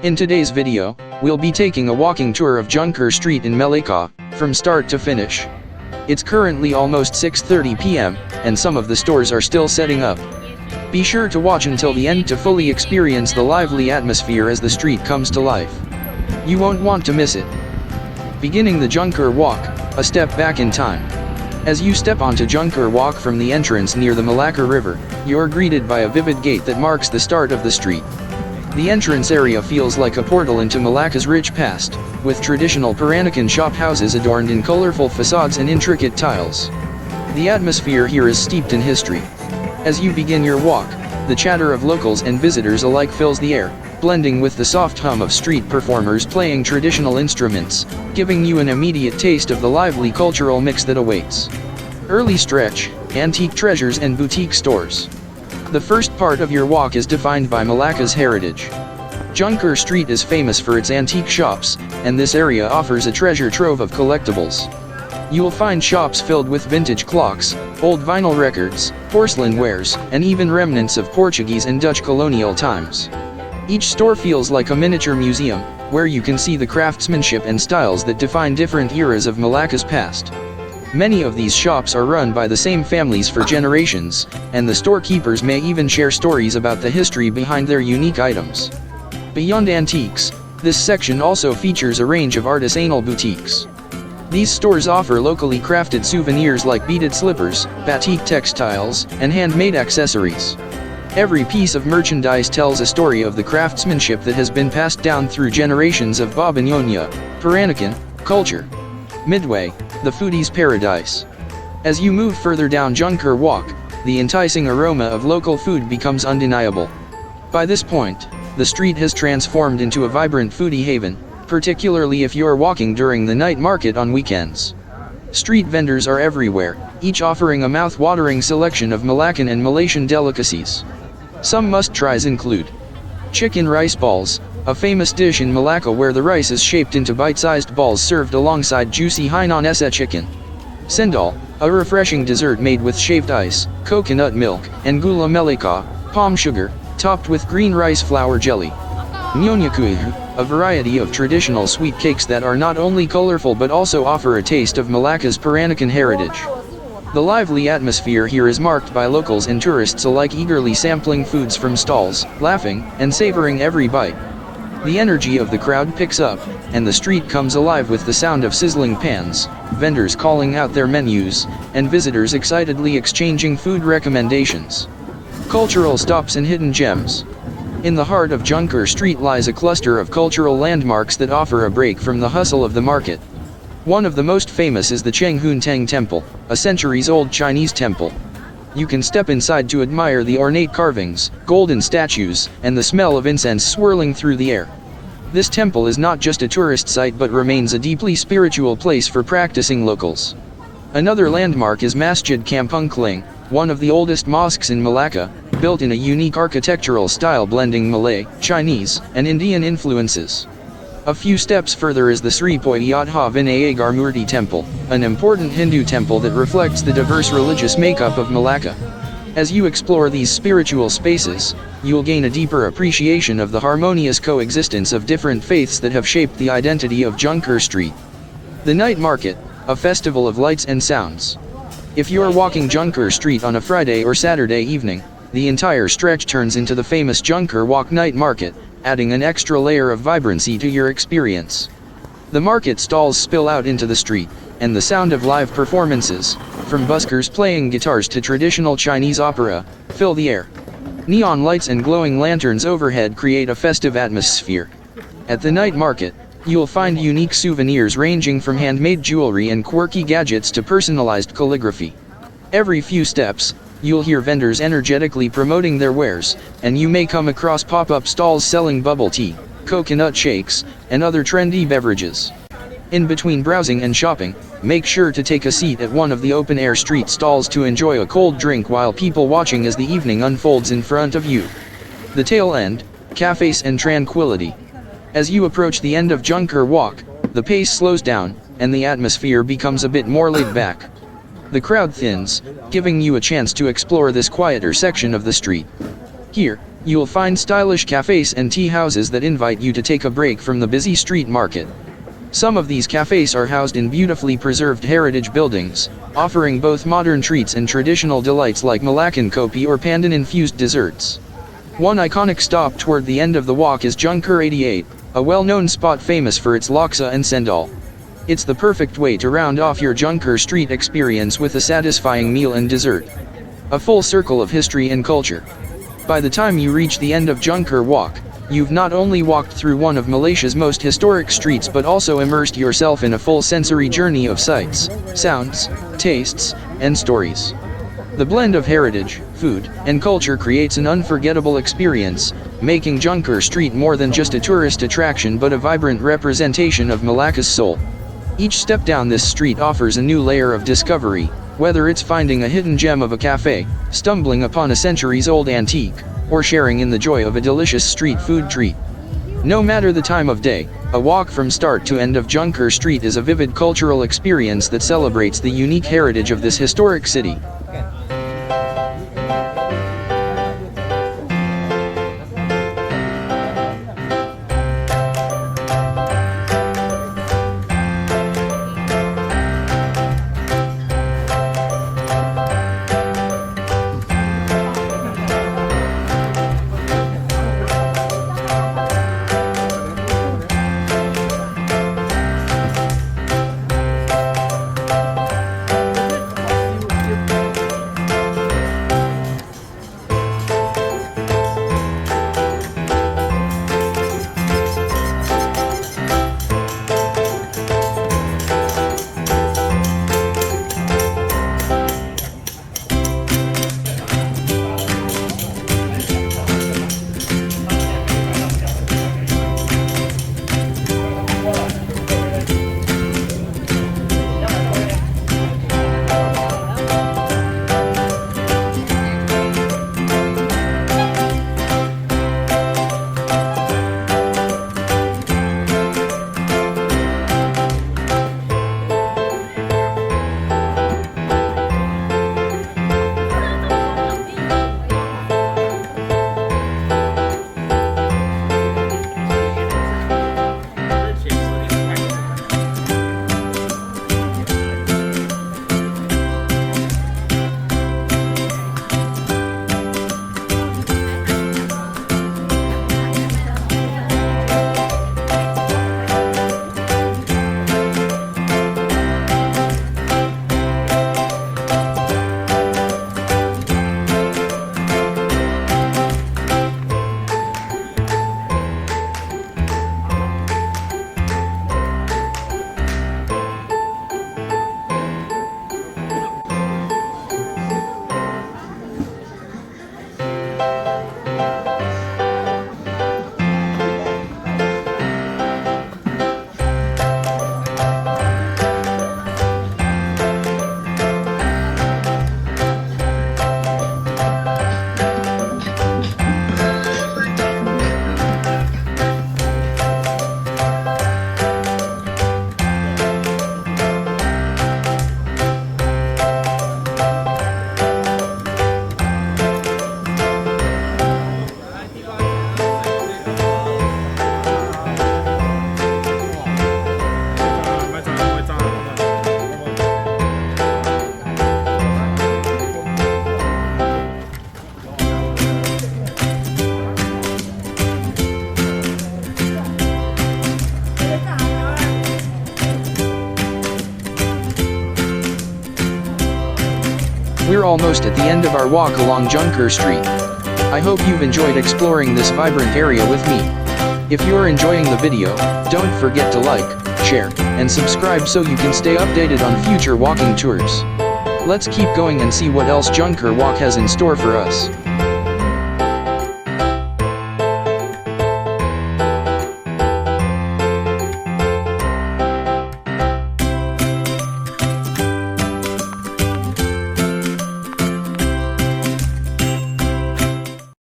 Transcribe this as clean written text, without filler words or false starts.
In today's video, we'll be taking a walking tour of Jonker Street in Melaka, from start to finish. It's currently almost 6:30 p.m., and some of the stores are still setting up. Be sure to watch until the end to fully experience the lively atmosphere as the street comes to life. You won't want to miss it. Beginning the Jonker Walk, a step back in time. As you step onto Jonker Walk from the entrance near the Melaka River, you're greeted by a vivid gate that marks the start of the street. The entrance area feels like a portal into Malacca's rich past, with traditional Peranakan shop houses adorned in colorful facades and intricate tiles. The atmosphere here is steeped in history. As you begin your walk, the chatter of locals and visitors alike fills the air, blending with the soft hum of street performers playing traditional instruments, giving you an immediate taste of the lively cultural mix that awaits. Early stretch, antique treasures and boutique stores. The first part of your walk is defined by Malacca's heritage. Jonker Street is famous for its antique shops, and this area offers a treasure trove of collectibles. You'll find shops filled with vintage clocks, old vinyl records, porcelain wares, and even remnants of Portuguese and Dutch colonial times. Each store feels like a miniature museum, where you can see the craftsmanship and styles that define different eras of Malacca's past. Many of these shops are run by the same families for generations, and the storekeepers may even share stories about the history behind their unique items. Beyond antiques, this section also features a range of artisanal boutiques. These stores offer locally crafted souvenirs like beaded slippers, batik textiles, and handmade accessories. Every piece of merchandise tells a story of the craftsmanship that has been passed down through generations of Baba Nyonya, Peranakan, culture. Midway, the foodie's paradise. As you move further down Jonker Walk, the enticing aroma of local food becomes undeniable. By this point, the street has transformed into a vibrant foodie haven, particularly if you're walking during the night market on weekends. Street vendors are everywhere, each offering a mouth-watering selection of Malaccan and Malaysian delicacies. Some must-tries include chicken rice balls, a famous dish in Malacca where the rice is shaped into bite-sized balls served alongside juicy Hainan esa chicken. Cendol, a refreshing dessert made with shaved ice, coconut milk, and gula melaka, palm sugar, topped with green rice flour jelly. Nyonya, a variety of traditional sweet cakes that are not only colorful but also offer a taste of Malacca's Peranakan heritage. The lively atmosphere here is marked by locals and tourists alike eagerly sampling foods from stalls, laughing, and savoring every bite. The energy of the crowd picks up, and the street comes alive with the sound of sizzling pans, vendors calling out their menus, and visitors excitedly exchanging food recommendations. Cultural stops and hidden gems. In the heart of Jonker Street lies a cluster of cultural landmarks that offer a break from the hustle of the market. One of the most famous is the Cheng Tang Temple, a centuries-old Chinese temple. You can step inside to admire the ornate carvings, golden statues, and the smell of incense swirling through the air. This temple is not just a tourist site but remains a deeply spiritual place for practicing locals. Another landmark is Masjid Kampung Kling, one of the oldest mosques in Malacca, built in a unique architectural style blending Malay, Chinese, and Indian influences. A few steps further is the Sri Poyatha Vinayagar Murti Temple, an important Hindu temple that reflects the diverse religious makeup of Malacca. As you explore these spiritual spaces, you'll gain a deeper appreciation of the harmonious coexistence of different faiths that have shaped the identity of Jonker Street. The night market, a festival of lights and sounds. If you're walking Jonker Street on a Friday or Saturday evening, the entire stretch turns into the famous Jonker Walk Night Market, adding an extra layer of vibrancy to your experience. The market stalls spill out into the street, and the sound of live performances, from buskers playing guitars to traditional Chinese opera, fill the air. Neon lights and glowing lanterns overhead create a festive atmosphere. At the night market, you'll find unique souvenirs ranging from handmade jewelry and quirky gadgets to personalized calligraphy. Every few steps, you'll hear vendors energetically promoting their wares, and you may come across pop-up stalls selling bubble tea, coconut shakes, and other trendy beverages. In between browsing and shopping, make sure to take a seat at one of the open-air street stalls to enjoy a cold drink while people watching as the evening unfolds in front of you. The tail end, cafes and tranquility. As you approach the end of Jonker Walk, the pace slows down, and the atmosphere becomes a bit more laid back. The crowd thins, giving you a chance to explore this quieter section of the street. Here, You'll find stylish cafes and tea houses that invite you to take a break from the busy street market. Some of these cafes are housed in beautifully preserved heritage buildings, offering both modern treats and traditional delights like Malacan kopi or pandan-infused desserts. One iconic stop toward the end of the walk is Jonker 88, a well-known spot famous for its laksa and cendol. It's the perfect way to round off your Jonker Street experience with a satisfying meal and dessert. A full circle of history and culture. By the time you reach the end of Jonker Walk, you've not only walked through one of Malaysia's most historic streets but also immersed yourself in a full sensory journey of sights, sounds, tastes, and stories. The blend of heritage, food, and culture creates an unforgettable experience, making Jonker Street more than just a tourist attraction but a vibrant representation of Malacca's soul. Each step down this street offers a new layer of discovery, whether it's finding a hidden gem of a cafe, stumbling upon a centuries-old antique, or sharing in the joy of a delicious street food treat. No matter the time of day, a walk from start to end of Jonker Street is a vivid cultural experience that celebrates the unique heritage of this historic city. We're almost at the end of our walk along Jonker Street. I hope you've enjoyed exploring this vibrant area with me. If you're enjoying the video, don't forget to like, share, and subscribe so you can stay updated on future walking tours. Let's keep going and see what else Jonker Walk has in store for us.